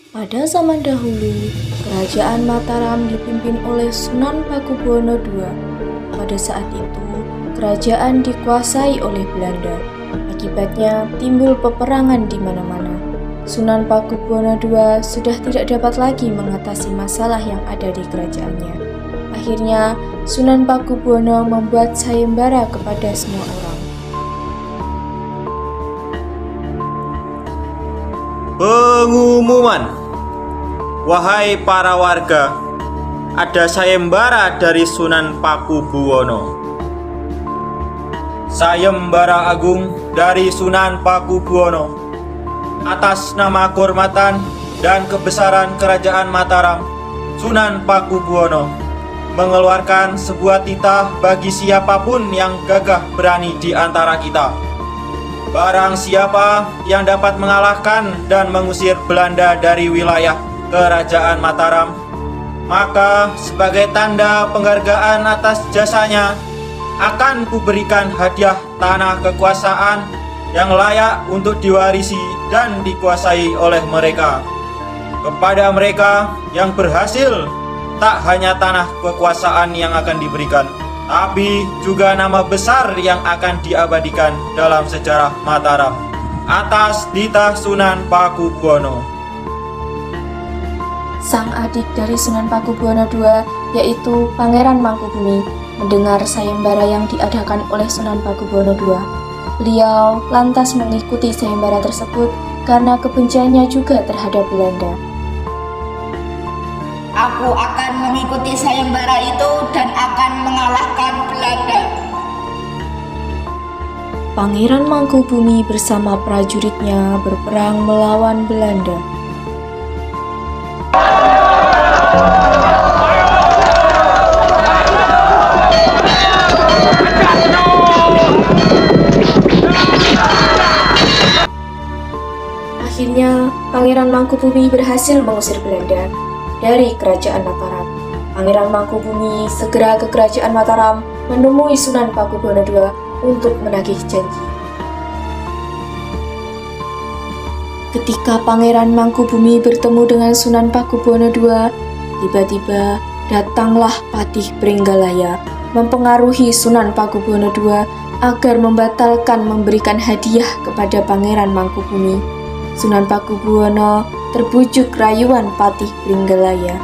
Pada zaman dahulu, kerajaan Mataram dipimpin oleh Sunan Pakubuwono II. Pada saat itu, kerajaan dikuasai oleh Belanda. Akibatnya, timbul peperangan di mana-mana. Sunan Pakubuwono II sudah tidak dapat lagi mengatasi masalah yang ada di kerajaannya. Akhirnya, Sunan Pakubuwono membuat sayembara kepada semua orang. Pengumuman. Wahai para warga, ada sayembara dari Sunan Pakubuwono. Sayembara agung dari Sunan Pakubuwono atas nama kehormatan dan kebesaran Kerajaan Mataram. Sunan Pakubuwono mengeluarkan sebuah titah bagi siapapun yang gagah berani di antara kita. Barang siapa yang dapat mengalahkan dan mengusir Belanda dari wilayah Kerajaan Mataram, maka sebagai tanda penghargaan atas jasanya akan kuberikan hadiah tanah kekuasaan yang layak untuk diwarisi dan dikuasai oleh mereka. Kepada mereka yang berhasil, tak hanya tanah kekuasaan yang akan diberikan, tapi juga nama besar yang akan diabadikan dalam sejarah Mataram atas titah Sunan Pakubuwono. Sang adik dari Sunan Pakubuwono II, yaitu Pangeran Mangkubumi, mendengar sayembara yang diadakan oleh Sunan Pakubuwono II. Beliau lantas mengikuti sayembara tersebut karena kebenciannya juga terhadap Belanda. Aku akan mengikuti sayembara itu dan akan mengalahkan Belanda. Pangeran Mangkubumi bersama prajuritnya berperang melawan Belanda. Akhirnya, Pangeran Mangkubumi berhasil mengusir Belanda dari Kerajaan Mataram. Pangeran Mangkubumi segera ke Kerajaan Mataram menemui Sunan Pakubuwono II untuk menagih janji. Ketika Pangeran Mangkubumi bertemu dengan Sunan Pakubuwono II, tiba-tiba datanglah Patih Bringgalaya mempengaruhi Sunan Pakubuwono II agar membatalkan memberikan hadiah kepada Pangeran Mangkubumi. Sunan Pakubuwono terbujuk rayuan Patih Bringgalaya.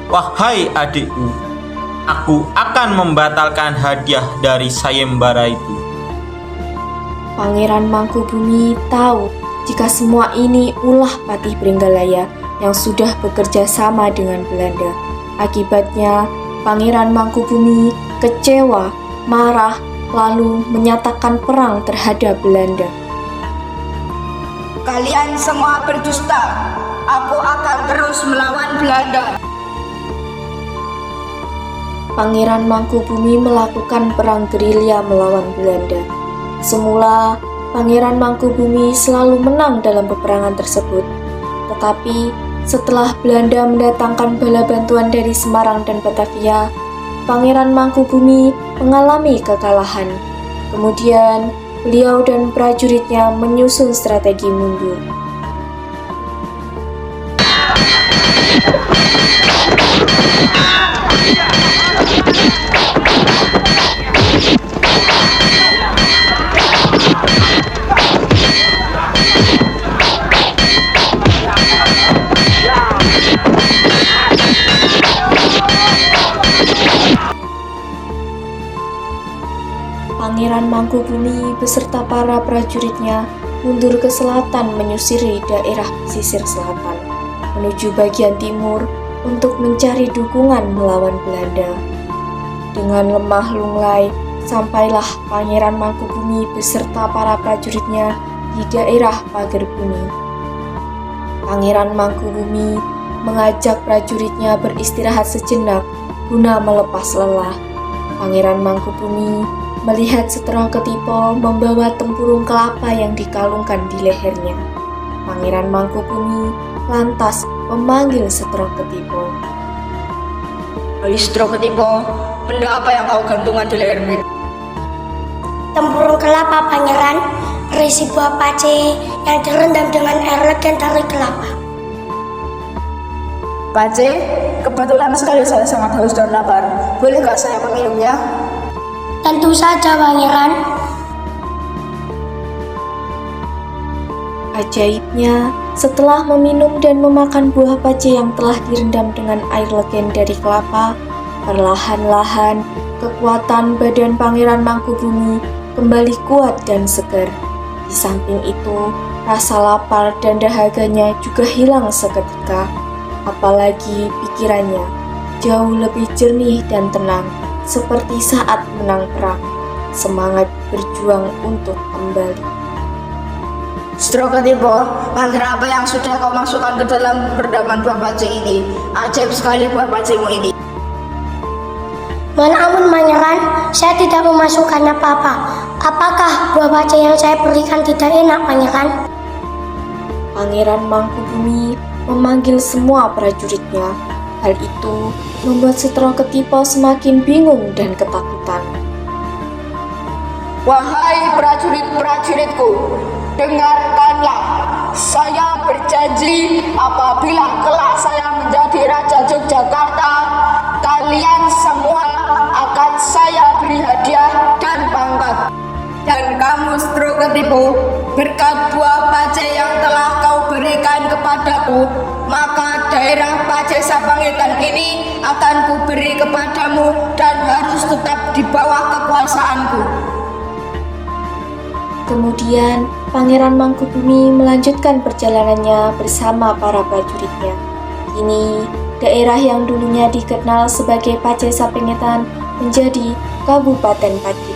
Wahai adikku, aku akan membatalkan hadiah dari sayembara itu. Pangeran Mangkubumi tahu jika semua ini ulah Patih Bringgalaya yang sudah bekerja sama dengan Belanda. Akibatnya, Pangeran Mangkubumi kecewa, marah, lalu menyatakan perang terhadap Belanda. Kalian semua berdusta. Aku akan terus melawan Belanda. Pangeran Mangkubumi melakukan perang gerilya melawan Belanda. Semula, Pangeran Mangkubumi selalu menang dalam peperangan tersebut. Tetapi, setelah Belanda mendatangkan bala bantuan dari Semarang dan Batavia, Pangeran Mangkubumi mengalami kekalahan. Kemudian, beliau dan prajuritnya menyusun strategi mundur. Pangeran Mangkubumi beserta para prajuritnya mundur ke selatan menyusuri daerah pesisir selatan menuju bagian timur untuk mencari dukungan melawan Belanda. Dengan lemah lunglai, sampailah Pangeran Mangkubumi beserta para prajuritnya di daerah Pagerbumi. Pangeran Mangkubumi mengajak prajuritnya beristirahat sejenak guna melepas lelah. Pangeran Mangkubumi melihat Setro Ketipo membawa tempurung kelapa yang dikalungkan di lehernya. Pangeran Mangkubumi lantas memanggil Setro Ketipo. Hai Setro Ketipo, benda apa yang kau gantungan di lehermu? Tempurung kelapa, Pangeran. berisi buah pace yang direndam dengan air legen dari kelapa. Pace, kebetulan sekali saya sangat haus dan lapar. Boleh nggak saya meminumnya? Tentu saja, Pangeran. Ajaibnya, setelah meminum dan memakan buah pace yang telah direndam dengan air legen dari kelapa, perlahan-lahan kekuatan badan Pangeran Mangkubumi kembali kuat dan segar. Di samping itu, rasa lapar dan dahaganya juga hilang seketika. Apalagi pikirannya jauh lebih jernih dan tenang, seperti saat menang perang. Semangat berjuang untuk kembali. Stroketipo, mantra apa yang sudah kau masukkan ke dalam berdaman buah pace ini? Ajaib sekali buah pacemu ini. Mohon ampun, Pangeran, saya tidak memasukkan apa-apa. Apakah buah pace yang saya berikan tidak enak, Pangeran? Pangeran Mangkubumi memanggil semua prajuritnya. Hal itu membuat Stroketipo semakin bingung dan ketakutan. Wahai prajurit-prajuritku, dengarkanlah. Saya berjanji apabila kelak saya menjadi Raja Yogyakarta, kalian semua akan saya beri hadiah dan pangkat. Dan kamu, Stroketipo, berkat buah pace yang telah kau berikan kepadaku, maka daerah Pace Sapangetan ini akan kuberi kepadamu dan harus tetap di bawah kekuasaanku. Kemudian, Pangeran Mangkubumi melanjutkan perjalanannya bersama para prajuritnya. Kini, daerah yang dulunya dikenal sebagai Pace Sapangetan menjadi Kabupaten Pati.